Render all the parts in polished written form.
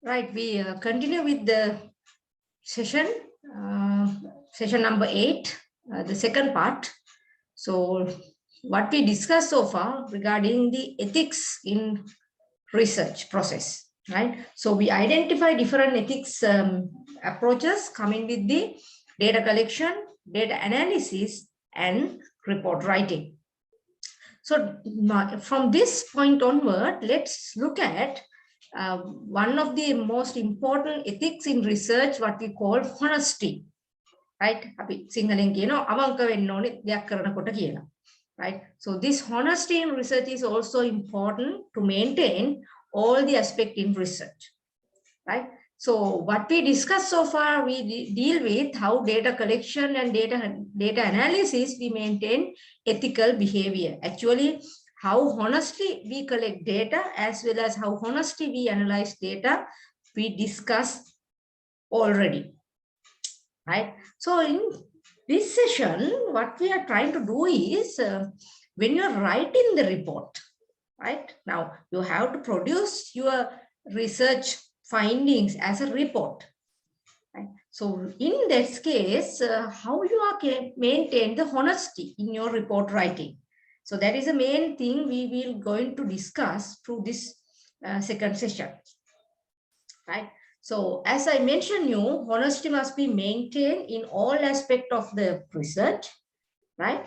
Right, we continue with the session, session number 8, the second part. So, what we discussed so far regarding the ethics in research process, right? So, we identify different ethics approaches coming with the data collection, data analysis, and report writing. So, from this point onward, let's look at one of the most important ethics in research, what we call honesty, right? Right? So this honesty in research is also important to maintain all the aspect in research, right? So what we discussed so far, we deal with how data collection and data analysis, we maintain ethical behavior. Actually, how honestly we collect data as well as how honestly we analyze data, we discussed already, right? So in this session, what we are trying to do is when you're writing the report, right? Now you have to produce your research findings as a report. Right? So in this case, how you are maintain the honesty in your report writing. So that is the main thing we will going to discuss through this second session. Right? So as I mentioned you, honesty must be maintained in all aspects of the research, right?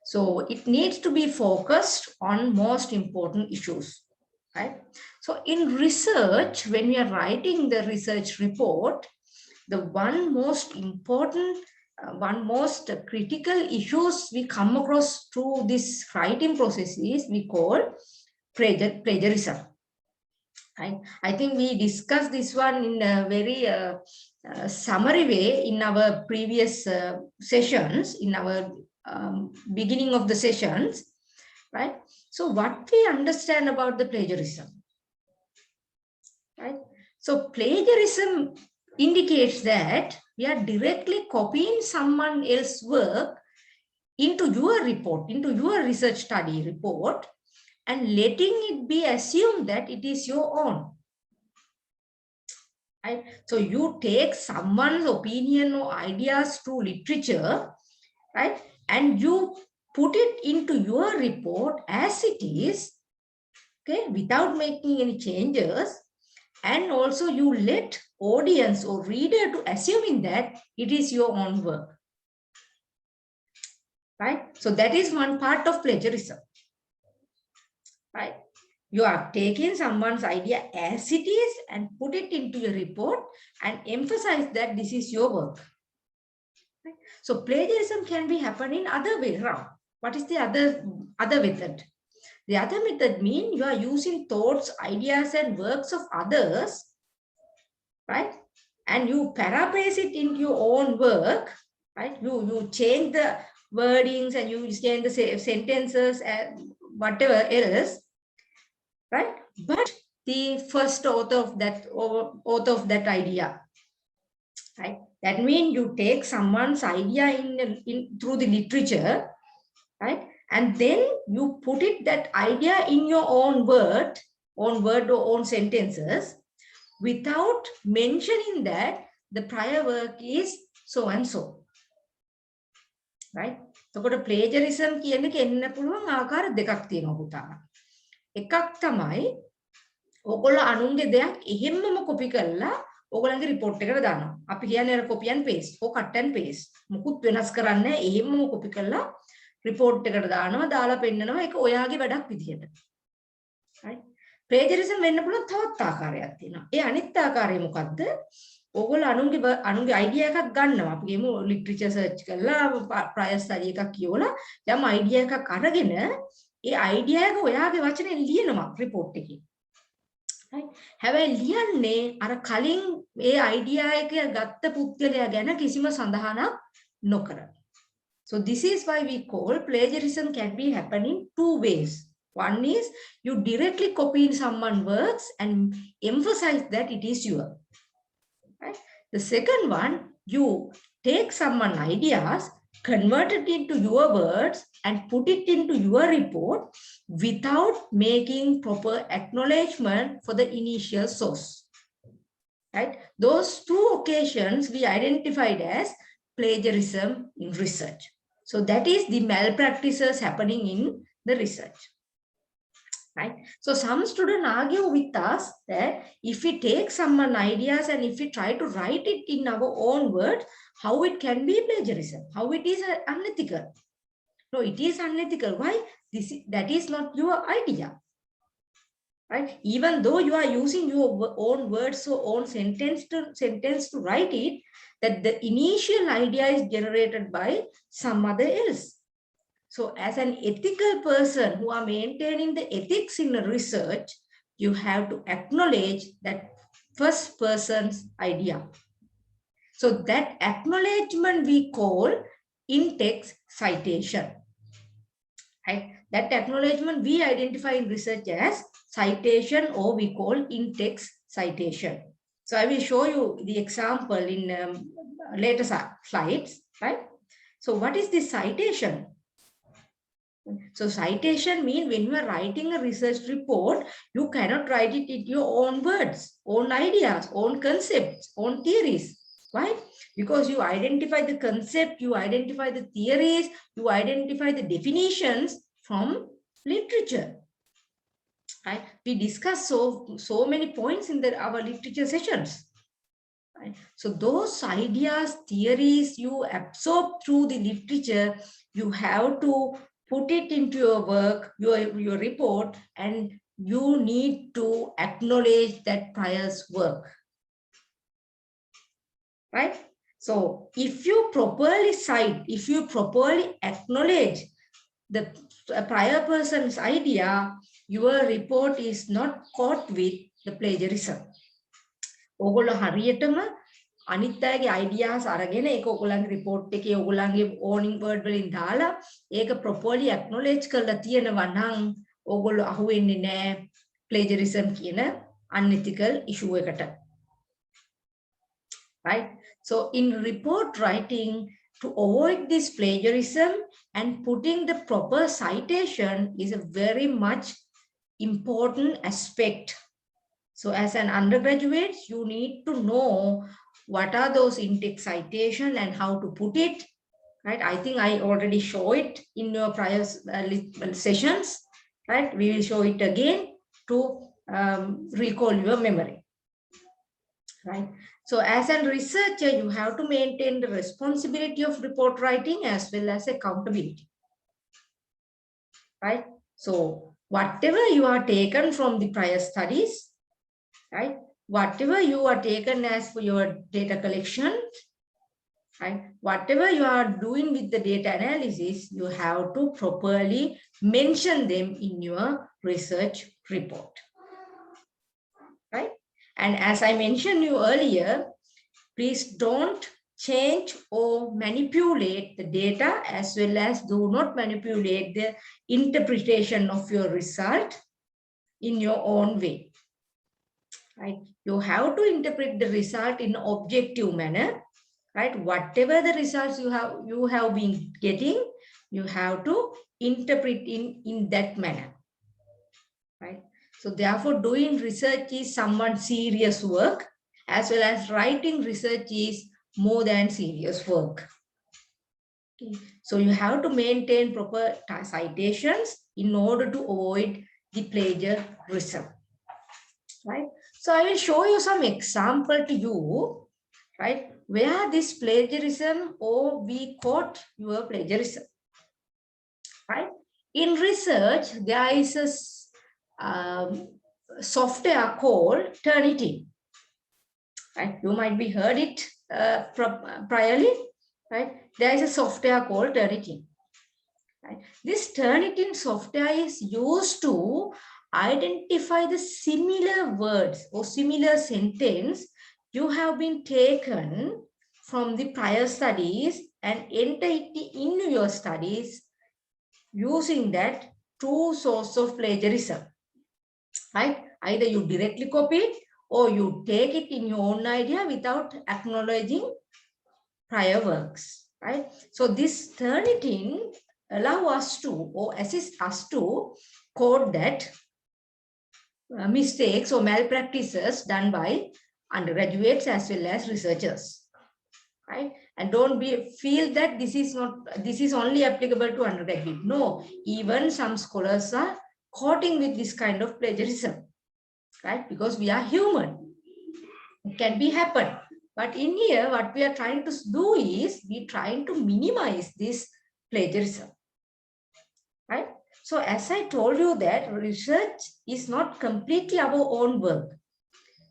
So it needs to be focused on most important issues, right? So in research, when we are writing the research report, the one most important, one most critical issues we come across through this writing process is we call plagiarism. I think we discussed this one in a very summary way in our previous sessions, in our beginning of the sessions, right? So what we understand about the plagiarism, right? So plagiarism indicates that we are directly copying someone else's work into your report, into your research study report, and letting it be assumed that it is your own. Right? So you take someone's opinion or ideas through literature, right? And you put it into your report as it is, okay, without making any changes. And also you let audience or reader to assuming that it is your own work, right? So that is one part of plagiarism, right? You are taking someone's idea as it is and put it into your report and emphasize that this is your work. Right? So plagiarism can be happening other way around. What is the other method? The other method means you are using thoughts, ideas, and works of others, right? And you paraphrase it into your own work, right? You change the wordings and you change the sentences and whatever else, right? But the first author of that idea, right? That means you take someone's idea in through the literature, right? And then you put it that idea in your own word or own sentences without mentioning that the prior work is so and so. Right? එතකොට plagiarism කියන එක එන්න පුළුවන් ආකාර දෙකක් තියෙනවා පුතා. එකක් තමයි ඔයගොල්ලෝ අනුන්ගේ දෙයක් එහෙම්මම කොපි කරලා ඔයගොල්ලන්ගේ report එකට දානවා. අපි කියන්නේ අර copy and paste, or cut and paste. මුකුත් වෙනස් කරන්නේ නැහැ. එහෙම්මම කොපි කරලා report එකට දානවා, දාලා පෙන්නනවා ඒක ඔයාගේ වැඩක් විදියට. right? plagiarism වෙන්න පුළුවන් තවත් ආකාරයක් තියෙනවා. ඒ අනිත් ආකාරය මොකද්ද? ඕගොල්ලෝ අනුන්ගේ අයිඩියා එකක් ගන්නවා. අපි කියමු ලිටරචර් සර්ච් කරලා ප්‍රයර් ස්ටඩි එකක් කියවලා යම් අයිඩියා එකක් අරගෙන ඒ අයිඩියා එක ඔයාගේ වචනෙන් ලියනවා report එකේ. right? හැබැයි ලියන්නේ අර කලින් ඒ අයිඩියා එක ගත්ත පුද්ගලයා ගැන කිසිම සඳහනක් නොකර. So this is why we call plagiarism can be happening two ways. One is you directly copy someone's works and emphasize that it is yours. Right? The second one, you take someone's ideas, convert it into your words and put it into your report without making proper acknowledgement for the initial source. right? Those two occasions we identified as plagiarism in research. So that is the malpractices happening in the research. Right? So some students argue with us that if we take someone ideas and if we try to write it in our own words, how it can be plagiarism, how it is unethical. No, it is unethical. Why? That is not your idea. Right? Even though you are using your own words or own sentence to write it, that the initial idea is generated by some other else. So as an ethical person who are maintaining the ethics in the research, you have to acknowledge that first person's idea. So that acknowledgement we call in-text citation. Right? That acknowledgement we identify in research as citation, or we call in-text citation. So I will show you the example in later slides. Right? So what is this citation? So citation means when you are writing a research report, you cannot write it in your own words, own ideas, own concepts, own theories. Why? Because you identify the concept, you identify the theories, you identify the definitions from literature. Right? We discuss so many points in our literature sessions. Right? So those ideas, theories you absorb through the literature, you have to put it into your work, your report, and you need to acknowledge that prior work. Right? So if you properly cite, if you properly acknowledge the prior person's idea, your report is not caught with the plagiarism. ඕගොල්ලෝ හරියටම අනිත් අයගේ ideas අරගෙන ඒක ඔයගොල්ලන්ගේ report එකේ ඔයගොල්ලන්ගේ owning word වලින් දාලා ඒක properly acknowledge කරලා තියෙනවා නම් ඕගොල්ලෝ අහුවෙන්නේ නැහැ plagiarism කියන unethical issue එකට. Right? So in report writing, to avoid this plagiarism and putting the proper citation is a very much important aspect. So as an undergraduate, you need to know what are those in-text citation and how to put it. Right? I think I already show it in your prior sessions. Right? We will show it again to recall your memory. Right? So as a researcher, you have to maintain the responsibility of report writing as well as accountability. Right? So whatever you are taken from the prior studies, right? Whatever you are taken as for your data collection, right? Whatever you are doing with the data analysis, you have to properly mention them in your research report. Right? And as I mentioned you earlier, please don't change or manipulate the data, as well as do not manipulate the interpretation of your result in your own way. Right? You have to interpret the result in an objective manner. Right? Whatever the results you have been getting, you have to interpret in that manner. Right? So therefore, doing research is somewhat serious work, as well as writing research is more than serious work. Okay. So you have to maintain proper citations in order to avoid the plagiarism. Right? So I will show you some example to you, right, where this plagiarism or we caught your plagiarism. Right? In research, there is a software called Turnitin. Right? You might be heard it priorly. Right? There is a software called Turnitin. Right? This Turnitin software is used to identify the similar words or similar sentence you have been taken from the prior studies and enter it in your studies using that true source of plagiarism. Right? Either you directly copy it or you take it in your own idea without acknowledging prior works. Right? So this Turnitin allow us to or assist us to code that mistakes or malpractices done by undergraduates as well as researchers, right? And don't feel that this is only applicable to undergraduate. No, even some scholars are caught with this kind of plagiarism, right? Because we are human, it can be happen. But in here, what we are trying to do is we trying to minimize this plagiarism, right? So as I told you that research is not completely our own work.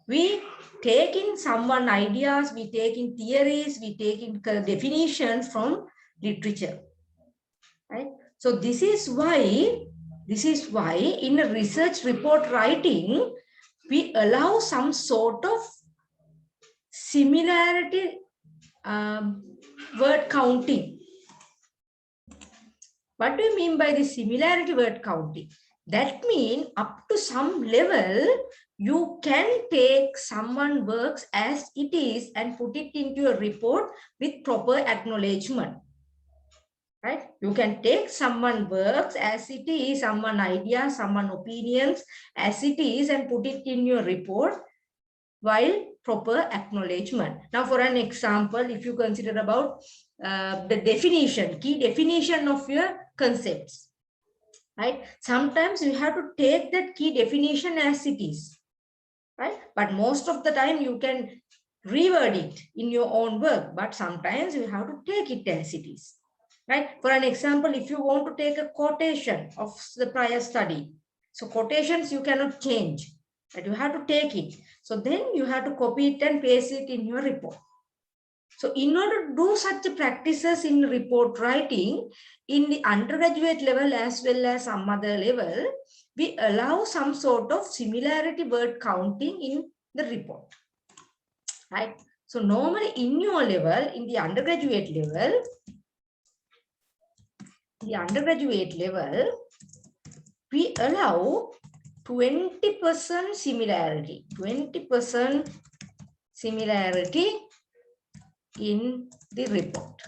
We take in someone ideas, we take in theories, we take in definitions from literature, right? So this is why in a research report writing, we allow some sort of similarity word counting. What do you mean by the similarity word counting? That means up to some level, you can take someone's works as it is and put it into a report with proper acknowledgement. Right? You can take someone's works as it is, someone's ideas, someone's opinions as it is and put it in your report while proper acknowledgement. Now, for an example, if you consider about the definition, key definition of your concepts, right? Sometimes you have to take that key definition as it is, right? But most of the time you can reword it in your own work, but sometimes you have to take it as it is, right? For an example, if you want to take a quotation of the prior study, so quotations you cannot change, but you have to take it. So then you have to copy it and paste it in your report. So in order to do such practices in report writing, in the undergraduate level as well as some other level, we allow some sort of similarity word counting in the report, right? So normally in your level, in the undergraduate level, we allow 20% similarity, 20% similarity in the report.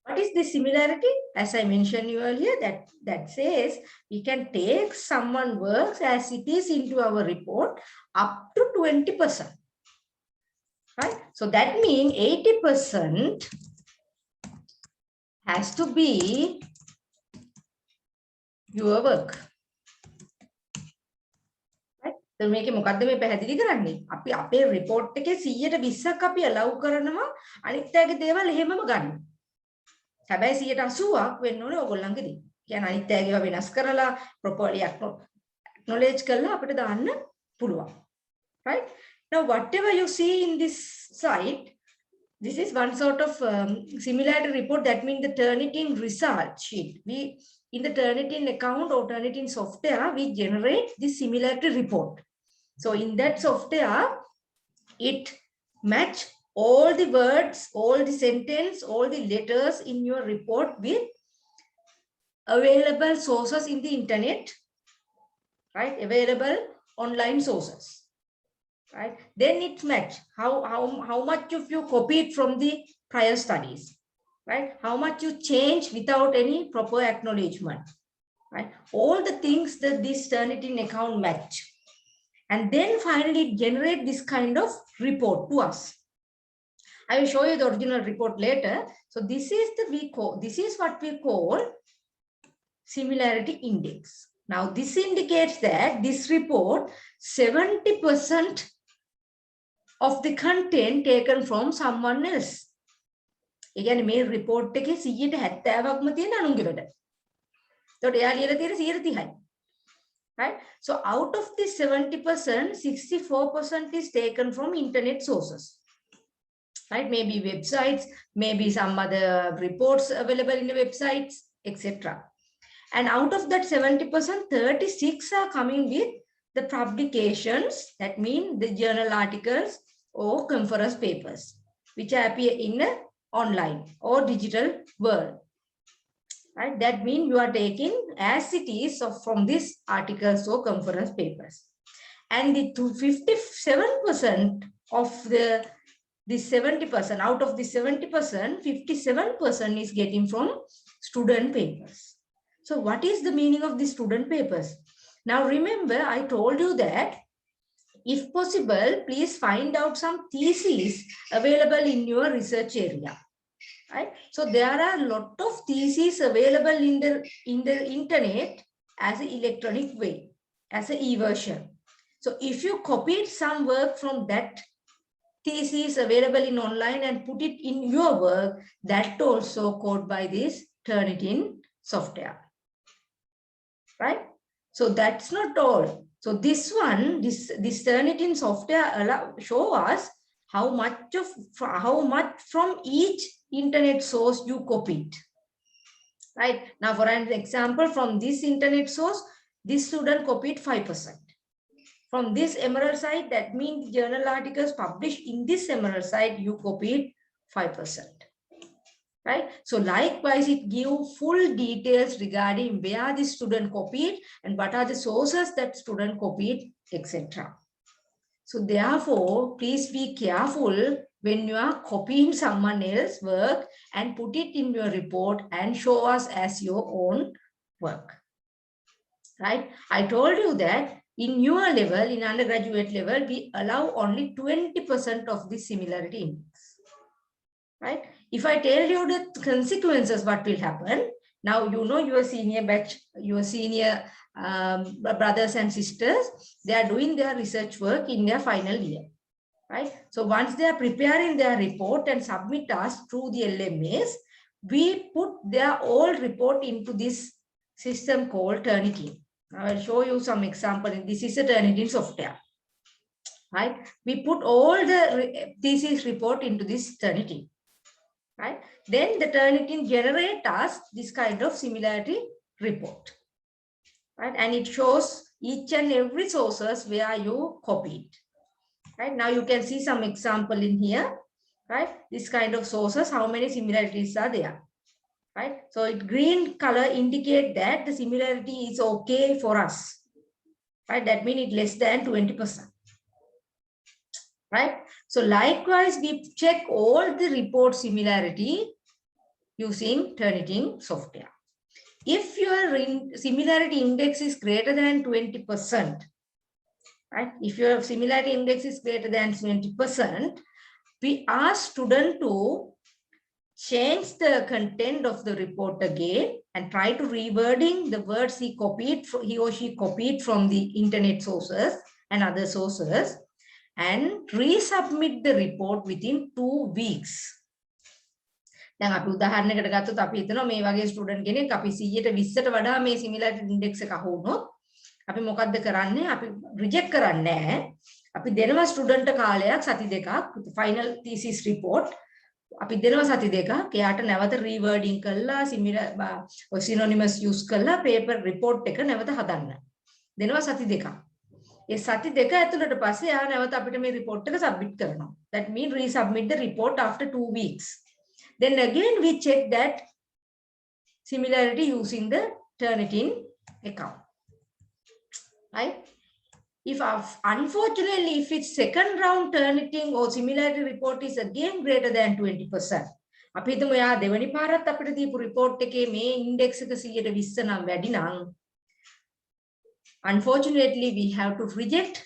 What is the similarity? As I mentioned earlier, that says we can take someone's works as it is into our report up to 20%. Right? So that means 80% has to be your work. මේකේ මොකද්ද මේ පැහැදිලි කරන්නේ? අපි අපේ report එකේ 120ක් අපි allow කරනවා අනිත් අයගේ දේවල් එහෙමම ගන්න. හැබැයි 180ක් වෙන්න ඕනේ ඕගොල්ලන්ගේදී. කියන්නේ අනිත් අයගේව වෙනස් කරලා properly acknowledge කරලා අපිට දාන්න පුළුවන්. Right? Now whatever you see in this site, this is one sort of similarity report. That means the Turnitin result sheet. We in the Turnitin account or Turnitin software, we generate this similarity report. So in that software, it match all the words, all the sentence, all the letters in your report with available sources in the internet, right? Available online sources, right? Then it match how much of you copied from the prior studies, right? How much you change without any proper acknowledgement, right? All the things that this Turnitin account match. And then finally generate this kind of report to us. I will show you the original report later. So this is what we call similarity index. Now this indicates that this report 70% of the content taken from someone else. Again, මේ report එකේ 70%ක්ම තියෙන අනුන්ගේ වැඩ. ඒතකොට එයා ලියලා තියෙන 130යි. Right? So out of this 70%, 64% is taken from internet sources. Right? Maybe websites, maybe some other reports available in the websites, etc. And out of that 70%, 36 are coming with the publications, that means the journal articles or conference papers, which appear in the online or digital world. Right? That means you are taking as it is from these articles or conference papers. And the 57% of the 70%, out of the 70%, 57% is getting from student papers. So what is the meaning of the student papers? Now remember, I told you that If possible, please find out some theses available in your research area. Right? So there are a lot of theses available in the internet as an electronic way, as an e-version. So if you copied some work from that thesis available in online and put it in your work, that also code by this Turnitin software. Right? So that's not all. So this one, this Turnitin software show us how much from each internet source you copied. Right? Now, for an example, from this internet source, this student copied 5%. From this Emerald site, that means journal articles published in this Emerald site, you copied 5%. Right? So likewise, it gives full details regarding where the student copied and what are the sources that student copied, etc. So therefore, please be careful when you are copying someone else's work and put it in your report and show us as your own work. Right? I told you that in your level, in undergraduate level, we allow only 20% of the similarity index. Right? If I tell you the consequences, what will happen? Now, you know your senior batch, your senior brothers and sisters, they are doing their research work in their final year. Right? So once they are preparing their report and submit us through the LMS, we put their old report into this system called Turnitin. I will show you some example. This is a Turnitin software. Right? We put all the thesis report into this Turnitin. Right? Then the Turnitin generates us this kind of similarity report. Right? And it shows each and every sources where you copied. Right? Now you can see some example in here. Right? This kind of sources, how many similarities are there. Right? So green color indicate that the similarity is okay for us. Right? That means it's less than 20%. Right? So likewise, we check all the report similarity using Turnitin software. If your similarity index is greater than 20%, right? If your similarity index is greater than 20%, we ask student to change the content of the report again and try to rewording the words he or she copied from the internet sources and other sources and resubmit the report within 2 weeks. දැන් අපි උදාහරණයකට ගත්තොත් අපි හිතනවා මේ වගේ student කෙනෙක් අපි 100ට 20ට වඩා මේ සිමිලරිටි ඉන්ඩෙක්ස් එක අහුවුනොත් අපි මොකද්ද කරන්නේ? අපි රිජෙක්ට් කරන්නේ නැහැ. අපි දෙනවා ස්ටුඩන්ට් කාලයක් සති දෙකක් ෆයිනල් තීසිස් රිපෝට් අපි දෙනවා සති දෙකක් එයාට නැවත රීවර්ඩින් කරලා සිනොනිමස් යූස් කරලා පේපර් රිපෝට් එක නැවත හදන්න. දෙනවා සති දෙකක්. ඒ සති දෙක ඇතුළත පස්සේ එයා නැවත අපිට මේ රිපෝට් එක සබ්මිට් කරනවා. That means resubmit the report after 2 weeks. Then again we check that similarity using the Turnitin account. Right? If unfortunately, if it's second round Turnitin or similarity report is again greater than 20%, අපි හිතමු එයා දෙවෙනි පාරත් අපිට දීපු report එකේ මේ index එක 120 නම් වැඩි නම් unfortunately we have to reject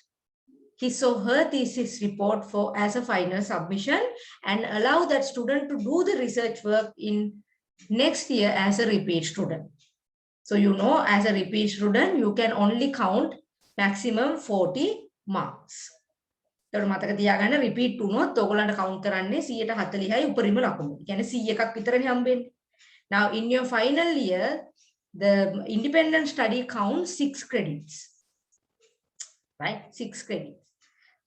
his or her thesis report as a final submission and allow that student to do the research work in next year as a repeat student. So you know, as a repeat student, you can only count maximum 40 marks. ඒකට මතක තියාගන්න repeat වුණොත් ඔයගොල්ලන්ට count කරන්නේ 140යි උපරිම ලකුණු. ඒ කියන්නේ 100ක් විතරනේ හම්බෙන්නේ. Now in your final year, the independent study counts 6 credits. Right? 6 credits.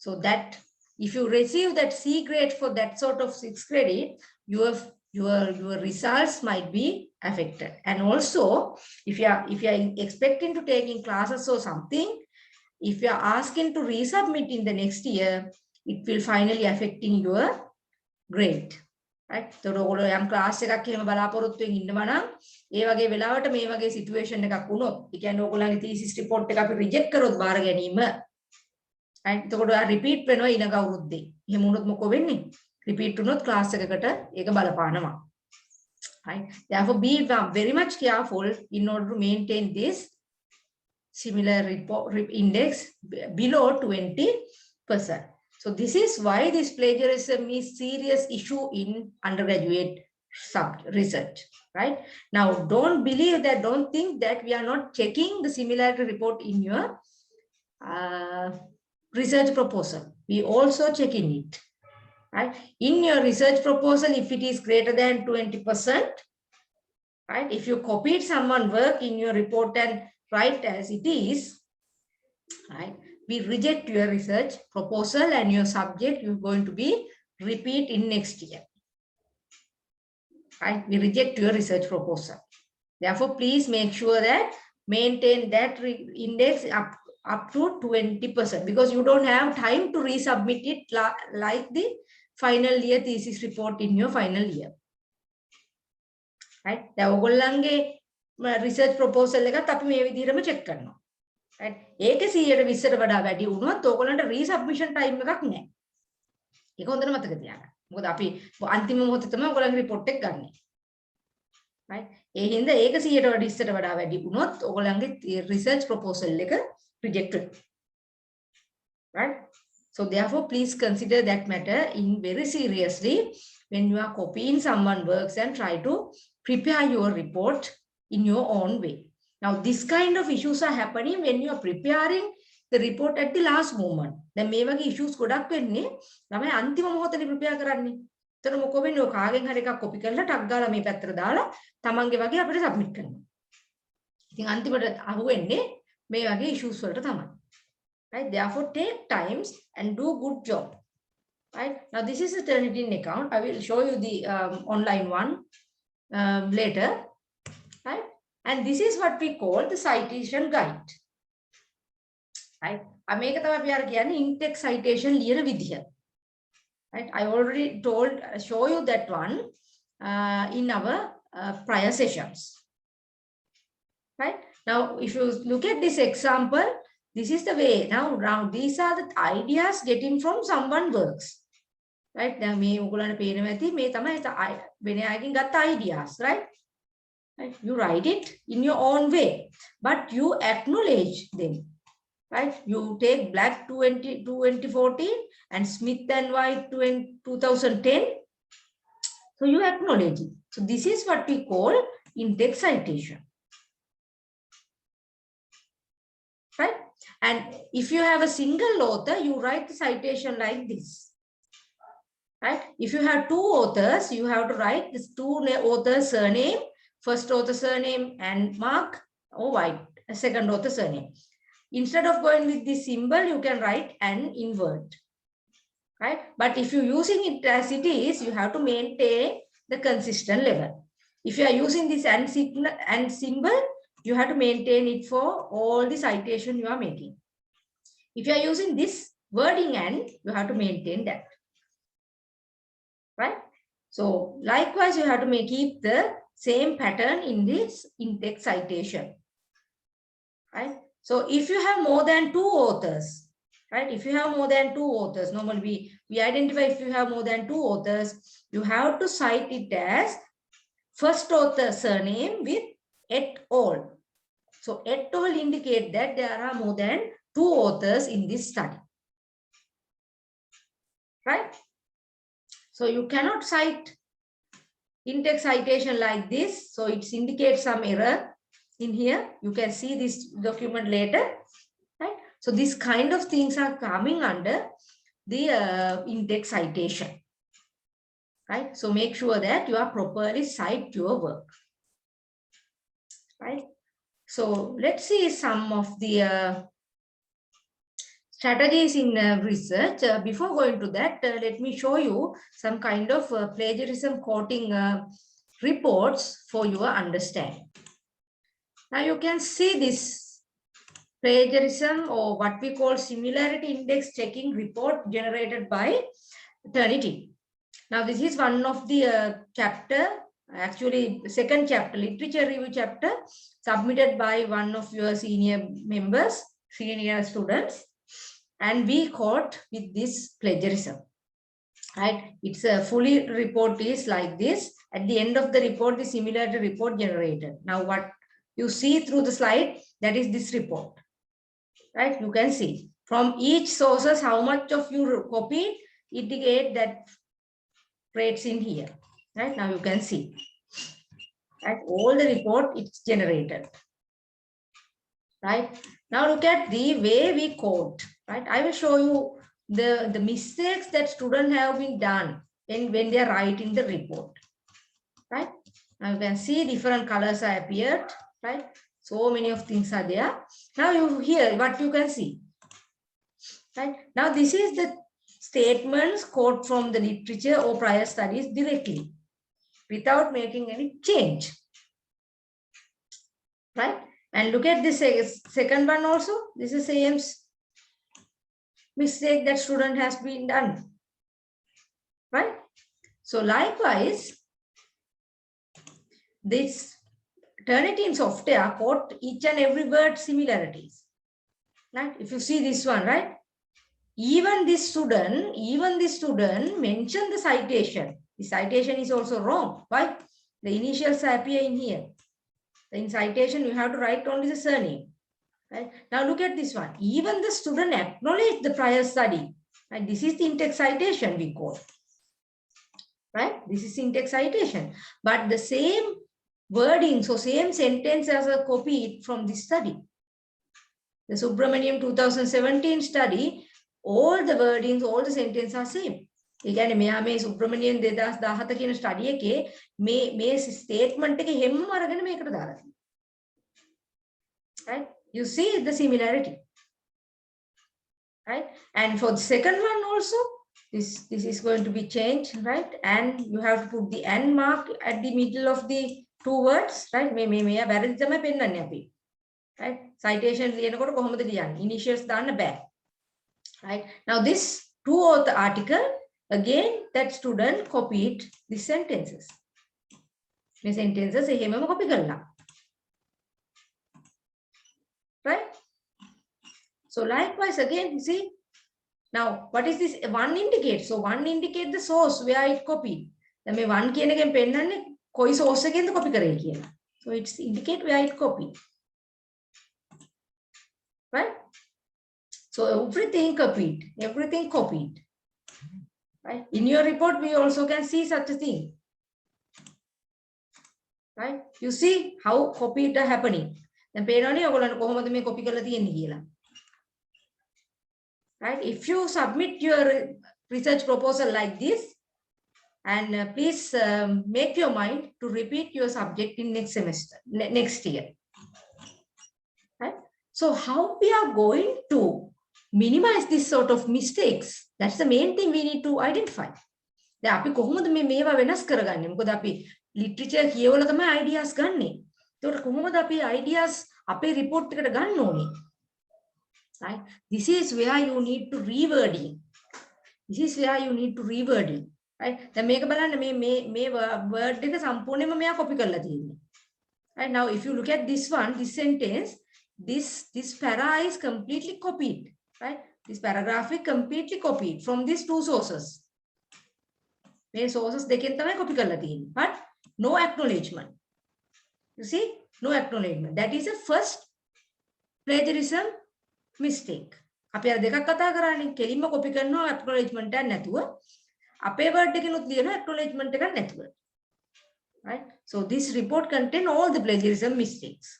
So that if you receive that C grade for that sort of 6 credit, your results might be affected. And also, if you are expecting to take in classes or something, if you are asking to resubmit in the next year, it will finally affecting your grade. Right? So ඔයගොල්ලෝ යම් class එකක් එහෙම බලාපොරොත්තුෙන් ඉන්නවා නම් ඒ වගේ වෙලාවට මේ වගේ සිටුේෂන් එකක් වුණොත්, ඒ කියන්නේ ඔයගොල්ලන්ගේ thesis report එක අපි reject කරොත් බාර ගැනීම, right? එතකොට repeat වෙනවා ඊළඟ අවුරුද්දේ. එහෙම වුණොත් මොකෝ වෙන්නේ? repeat වුණොත් ක්ලාස් එකකට ඒක බලපානවා. Right? Therefore, be very much careful in order to maintain this similar report index below 20 So this is why this plagiarism is serious issue in undergraduate research, right? Now, don't think that we are not checking the similarity report in your research proposal. We also checking it, right? In your research proposal, if it is greater than 20%, right? If you copied someone's work in your report and write as it is, right? We reject your research proposal and your subject you're going to be repeat in next year. Right? We reject your research proposal. Therefore, please make sure that maintain that index up to 20% because you don't have time to resubmit it like the final year thesis report in your final year. Right? ඔයගොල්ලන්ගේ research proposal එකත් අපි මේ විදිහටම check කරනවා. Right? ඒක 100ට වඩා වැඩි වුණොත් ඔයගොල්ලන්ට resubmission time එකක් නැහැ. ඒක හොඳට මතක තියාගන්න. මොකද අපි අන්තිම මොහොතේ තමයි ඔයගොල්ලන්ගේ report එක ගන්නෙ. Right? ඒ හින්දා ඒක 100ට වඩා වැඩි වුණොත් ඔයගොල්ලන්ගේ research proposal එක rejected. Right? So therefore, please consider that matter in very seriously when you are copying someone's works and try to prepare your report in your own way. Now, this kind of issues are happening when you are preparing the report at the last moment. Then මේ වගේ issues ගොඩක් වෙන්නේ ළමයි අන්තිම මොහොතේ prepare කරන්නේ. එතන මොකෝ වෙන්නේ ඔය කාගෙන් හරි එකක් copy කරලා ටක් ගාලා මේ පැත්තට දාලා තමන්ගේ වගේ අපිට submit කරනවා. ඉතින් අන්තිමට අහුවෙන්නේ මේ වගේ issues වලට තමයි. Right? Therefore, take times and do good job. Right? Now, this is a Turnitin account. I will show you the online one later. Right? And this is what we call the citation guide. Right? මේක තමයි අපි අර කියන්නේ in-text citation ලියන විදිය. Right? I already show you that one in our prior sessions. Right? Now, if you look at this example, this is the way. Now these are the ideas getting from someone's works. Right? Now, මේ උගලන්ට පේනවා ඇති මේ තමයි වෙන අයකින් ගත්ත ideas, right? Right? You write it in your own way, but you acknowledge them. Right? You take Black 2014 and Smith and White 2010. So you acknowledge it. So this is what we call in-text citation. Right? And if you have a single author, you write the citation like this. Right? If you have two authors, you have to write this two authors' surname, first author surname and mark or white, second author surname. Instead of going with this symbol, you can write an invert. Right? But if you're using it as it is, you have to maintain the consistent level. If you are using this and symbol, you have to maintain it for all the citation you are making. If you are using this wording and, you have to maintain that. Right? So likewise, you have to keep the same pattern in this in-text citation. Right? So if you have more than two authors, right? If you have more than two authors, normally we identify if you have more than two authors, you have to cite it as first author surname with et al. So et al indicate that there are more than two authors in this study. Right? So you cannot cite in-text citation like this. So it indicates some error in here. You can see this document later. Right? So these kind of things are coming under the in-text citation. Right? So make sure that you are properly cite your work. Right? So let's see some of the strategies in research. Before going to that, let me show you some kind of plagiarism quoting reports for your understanding. Now you can see this plagiarism or what we call similarity index checking report generated by Turnitin. Now this is one of the chapter, actually second chapter, literature review chapter, submitted by one of your senior members, senior students, and we caught with this plagiarism. Right? It's a fully report is like this. At the end of the report, the similarity report generated. Now what you see through the slide, that is this report. Right? You can see From each sources, how much of you copied, indicate that rates in here. Right now you can see. Right, all the report it's generated. Right now, look at the way we code. Right, I will show you the mistakes that students have been done when they are writing the report. Right now you can see different colors are appeared. Right, so many of things are there. Now you hear what you can see. Right now, this is the statements quote from the literature or prior studies directly without making any change. Right, and look at this second one also. This is the same mistake that student has been done. Right, so likewise, this Turnitin software quote each and every word similarities. Right, if you see this one, right, even this student mentioned the citation. The citation is also wrong. Why? The initials appear in here. In citation, you have to write only the surname. Right? Now look at this one. Even the student acknowledged the prior study. Right? This is the in-text citation we call. Right? This is in-text citation. But the same wording, so same sentence as a copy from this study. The Subramaniam 2017 study, all the wordings, all the sentences are same. ඒ කියන්නේ මෙයා මේ සුබ්‍රමණියන් 2017 කියන study එකේ මේ statement එකේ හැමම අරගෙන මේකට දාලා තියෙනවා. Right, you see the similarity. Right, and for the second one also, this is going to be changed. Right, and you have to put the and mark at the middle of the two words. Right, මේ වැරදි තමයි පෙන්නන්නේ අපි. Right, citation ලියනකොට කොහොමද ලියන්නේ? Initials දාන්න බෑ. Right, now this two author article, again that student copied the sentences. මේ sentences එහෙමම copy කරලා. Right, so likewise again, see, now what is this one indicate? So one indicate the source where it copied. දැන් මේ one කියන එකෙන් පෙන්නන්නේ කොයි source එකෙන්ද copy කරේ කියලා. So it's indicate where it copied. Right, so everything copied. Right, in your report we also can see such a thing. Right, you see how copied are happening. දැන් පේනවනේ ඔයගොල්ලන්ට කොහොමද මේ copy කරලා තියෙන්නේ කියලා. Right, if you submit your research proposal like this, and please make your mind to repeat your subject in next semester, next year. Right, so how we are going to minimize this sort of mistakes? That's the main thing we need to identify. දැන් අපි කොහොමද මේවා වෙනස් කරගන්නේ? මොකද අපි literature කියවලා තමයි ideas ගන්නෙ. ඒකට කොහොමද අපි ideas අපේ report එකට ගන්න ඕනේ? Right, this is where you need to rewording. Right, දැන් මේක බලන්න මේ word එක සම්පූර්ණයෙන්ම මෙයා copy කරලා තියෙන්නේ. Right, now if you look at this one, this sentence, this para is completely copied. Right, this paragraph is completely copied from these two sources. මේ sources දෙකෙන් තමයි copy කරලා තියෙන්නේ. But no acknowledgement. You see, no acknowledgement. That is a first plagiarism mistake. අපි අර දෙකක් කතා කරානේ. කෙලින්ම copy කරනවා acknowledgement එකක් නැතුව. අපේ word එකනොත් ලියනවා acknowledgement එකක් නැතුව. Right, so this report contain all the plagiarism mistakes.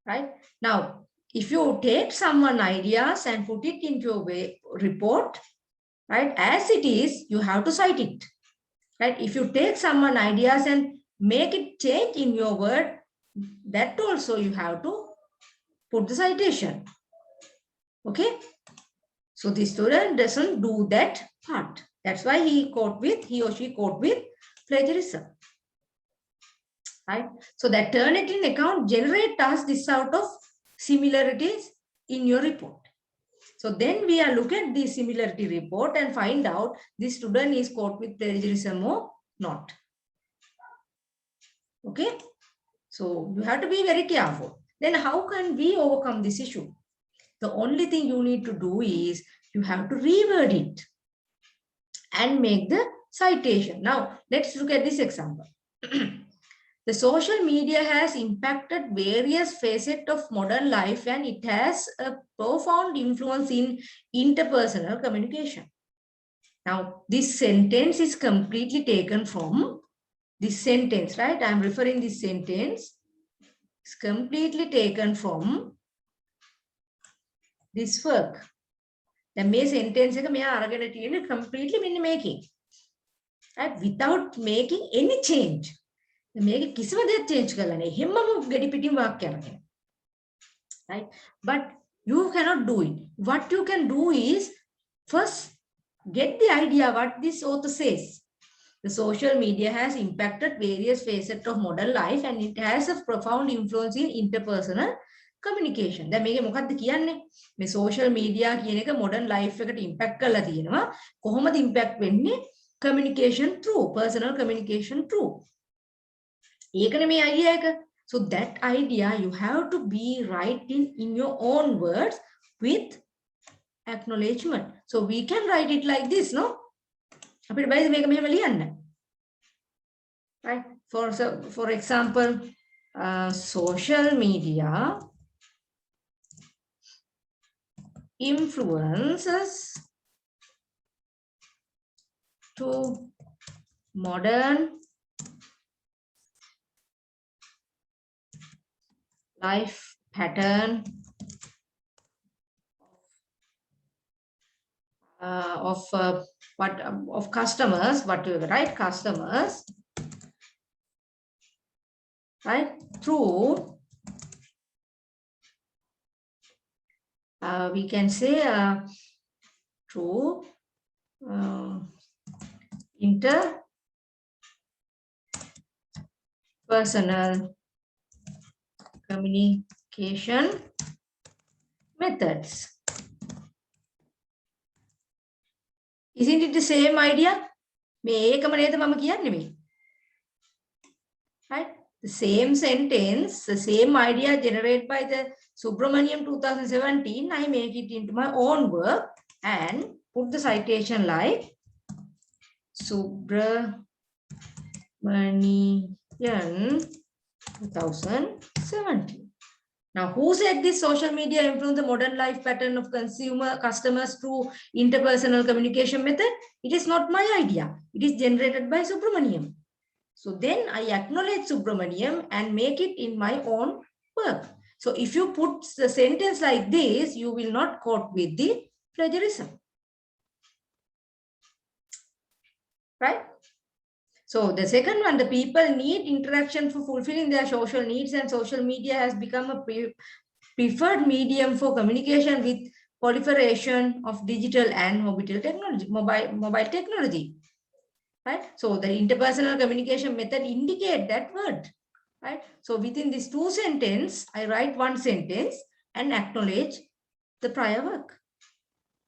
Right, now if you take someone ideas and put it into a report, right, as it is, you have to cite it. Right, if you take someone ideas and make it change in your word, that also you have to put the citation. Okay, so the student doesn't do that part. That's why he or she quote with plagiarism. Right, so that Turnitin account generate us this sort of similarities in your report. So then we are look at the similarity report and find out this student is caught with plagiarism or not. Okay, so you have to be very careful. Then how can we overcome this issue? The only thing you need to do is you have to reword it and make the citation. Now let's look at this example. The social media has impacted various facets of modern life, and it has a profound influence in interpersonal communication. Now, this sentence is completely taken from this sentence, right? I'm referring this sentence. It's completely taken from this work. The main sentence is completely making, right? Without making any change. මේක කිසිම දෙයක් change කරලා නැහැ. හැමම ගෙඩි පිටින් වාක්‍යයක් කරනවා. Right? But you cannot do it. What you can do is first get the idea what this author says. The social media has impacted various facets of modern life, and it has a profound influence in interpersonal communication. දැන් මේකේ මොකක්ද කියන්නේ? මේ social media කියන එක modern life එකට impact කරලා තියෙනවා. කොහොමද impact වෙන්නේ? Communication through, personal communication through. ඒකනේ මේ idea එක. So that idea you have to be writing in your own words with acknowledgement. So we can write it like this, no? අපිට බයිද මේක මෙහෙම ලියන්න. Right? For example, social media influences to modern life pattern of customers, whatever, right? Customers, right? Through we can say through interpersonal communication methods. Isn't it the same idea? මේකම නේද මම කියන්නේ මේ. Right? The same sentence, the same idea generated by the Subramaniam 2017, I make it into my own work and put the citation like Subramanian 2017. Now, who said this social media influence the modern life pattern of customers through interpersonal communication method? It is not my idea. It is generated by Subramaniam. So then I acknowledge Subramaniam and make it in my own work. So if you put the sentence like this, you will not quote with the plagiarism. Right? So the second one, the people need interaction for fulfilling their social needs, and social media has become a preferred medium for communication with proliferation of digital and mobile technology. Right? So the interpersonal communication method indicate that word. Right? So within these two sentences, I write one sentence and acknowledge the prior work.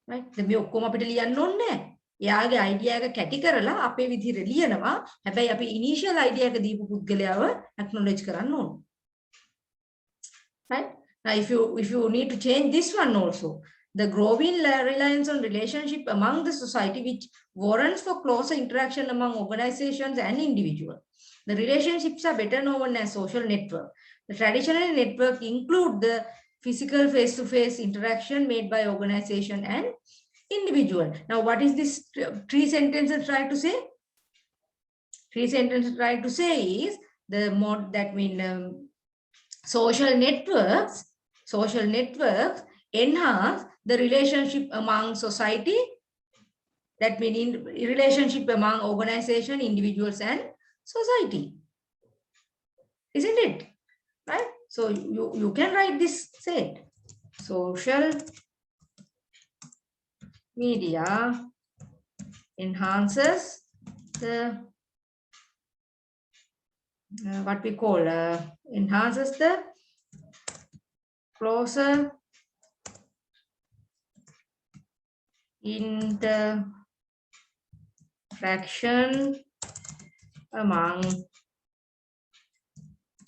Right? The මේ ඔක්කොම අපිට ලියන්න ඕනේ නැහැ. එයාගේ idea එක කැටි කරලා අපේ විදිහට ලියනවා. හැබැයි අපි initial idea එක දීපු පුද්ගලයාව acknowledge කරන්න ඕනේ. Right? Now if you need to change this one also, the growing reliance on relationship among the society which warrants for closer interaction among organizations and individuals. The relationships are better known as social network. The traditional network include the physical face-to-face interaction made by organization and individual. Now, what is this three sentences trying to say? Three sentences trying to say is the mod that mean social networks enhance the relationship among society. That mean in relationship among organization, individuals, and society. Isn't it? Right? So you can write this said. Social media enhances the what we call enhances the closer interaction among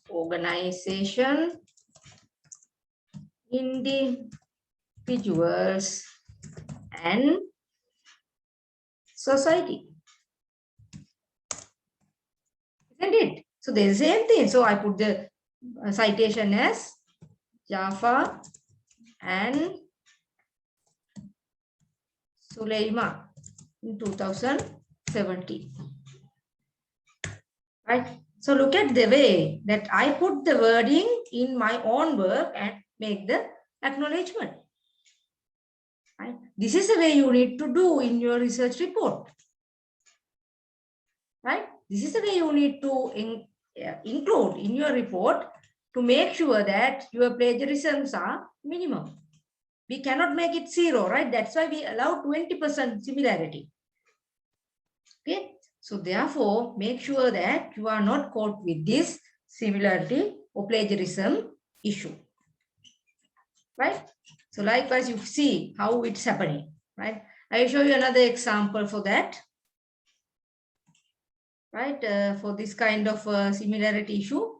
organization, individuals, and society. Isn't it? So there's the same thing. So I put the citation as Jafar and Suleima in 2017. Right? So look at the way that I put the wording in my own work and make the acknowledgement. Right? This is the way you need to do in your research report. Right? This is the way you need to include in your report to make sure that your plagiarisms are minimum. We cannot make it 0, right? That's why we allow 20% similarity. Okay. So therefore, make sure that you are not caught with this similarity or plagiarism issue. Right? So likewise, you see how it's happening. Right? I will show you another example for that. Right? For this kind of similarity issue.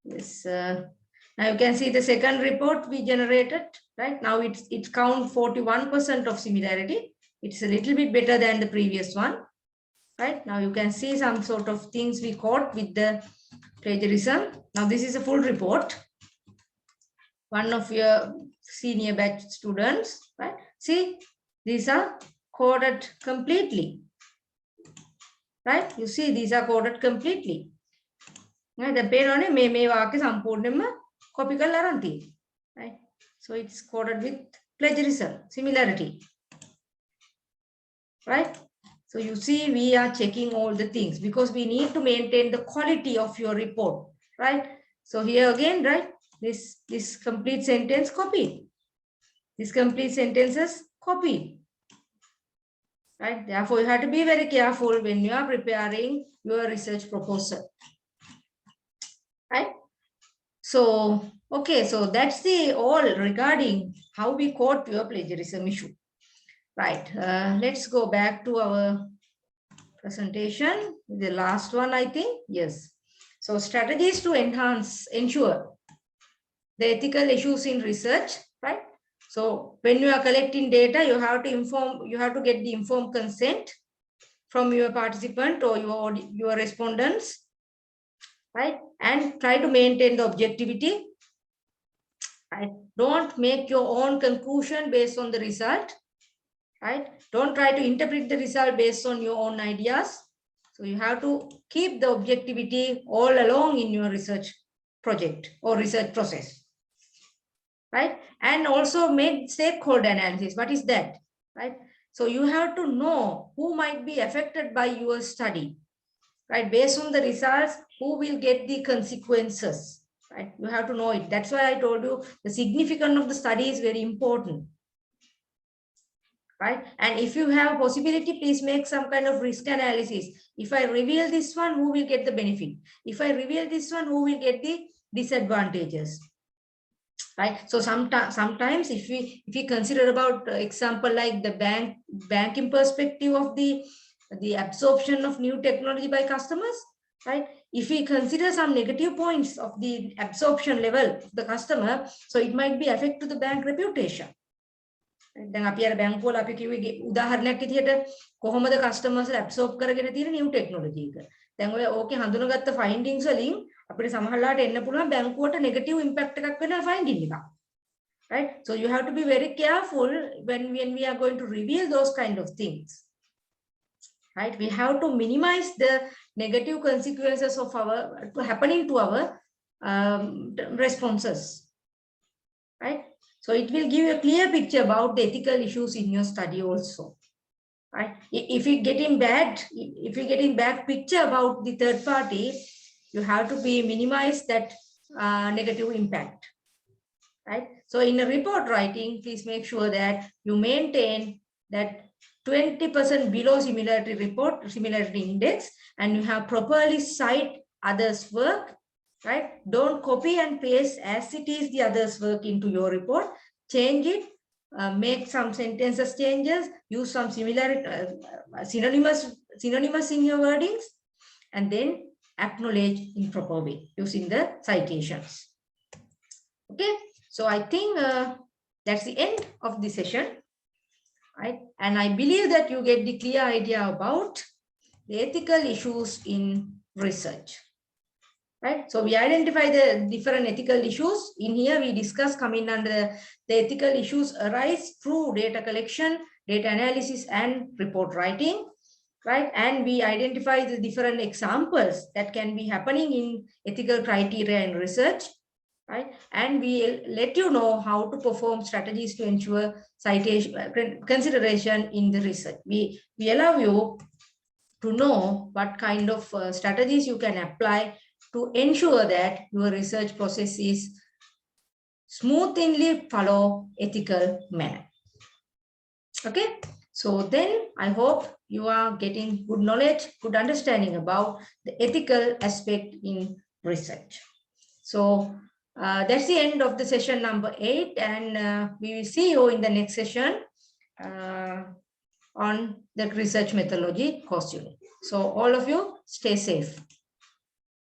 Yes. Now you can see the second report we generated. Right? Now it counts 41% of similarity. It's a little bit better than the previous one. Right? Now you can see some sort of things we caught with the plagiarism. Now this is a full report. One of your senior batch students, right? See, these are coded completely. Right? You see, these are coded completely. Right? The pay may copy right? So it's coded with plagiarism, similarity. Right? So you see, we are checking all the things because we need to maintain the quality of your report, right? So here again, right? This complete sentence copied. This complete sentences copied. Right? Therefore, you have to be very careful when you are preparing your research proposal. Right? So, okay, so that's the all regarding how we caught your plagiarism issue. Right. Let's go back to our presentation. The last one, I think. Yes. So strategies to ensure the ethical issues in research, right? So when you are collecting data, you have to get the informed consent from your participant or your respondents, right? And try to maintain the objectivity. Right? Don't make your own conclusion based on the result. Right? Don't try to interpret the result based on your own ideas. So you have to keep the objectivity all along in your research project or research process. Right? And also make stakeholder analysis. What is that? Right? So you have to know who might be affected by your study. Right? Based on the results, who will get the consequences. Right? You have to know it. That's why I told you the significance of the study is very important. Right? And if you have possibility, please make some kind of risk analysis. If I reveal this one, who will get the benefit? If I reveal this one, who will get the disadvantages? Right? So sometimes if we consider about example like the banking perspective of the absorption of new technology by customers, right? If we consider some negative points of the absorption level of the customer, so it might be affect to the bank reputation. දැන් අපි අර බැංකුවල අපි කිව්වේ උදාහරණයක් විදිහට කොහොමද customers absorb කරගෙන තියෙන නිව් ටෙක්නොලොජි එක. දැන් ඔය ඕකේ හඳුනාගත්ත ෆයින්ඩින්ග්ස් වලින් අපිට සමහරලාට එන්න පුළුවන් බැංකුවට නෙගටිව් ඉම්පැක්ට් එකක් වෙන ෆයින්ඩින්ග් එකක්. Right? So you have to be very careful when we are going to reveal those kind of things. Right? We have to minimize the negative consequences of happening to our responses. Right? So it will give you a clear picture about the ethical issues in your study also. Right? If you're getting bad picture about the third party, you have to minimize that negative impact. Right? So in a report writing, please make sure that you maintain that 20% below similarity index, and you have properly cite others' work. Right? Don't copy and paste as it is the others' work into your report. Change it, make some sentences changes, use some synonymous in your wordings, and then acknowledge in proper way using the citations. Okay, so I think that's the end of the session. Right? And I believe that you get the clear idea about the ethical issues in research. Right? So we identify the different ethical issues. In here, we discuss coming under the ethical issues arise through data collection, data analysis, and report writing. Right? And we identify the different examples that can be happening in ethical criteria in research. Right? And we let you know how to perform strategies to ensure citation consideration in the research. We allow you to know what kind of strategies you can apply to ensure that your research process is smoothly follow ethical manner. Okay, so then I hope you are getting good knowledge, good understanding about the ethical aspect in research. So that's the end of the session number 8, and we will see you in the next session on the research methodology course unit. So all of you stay safe.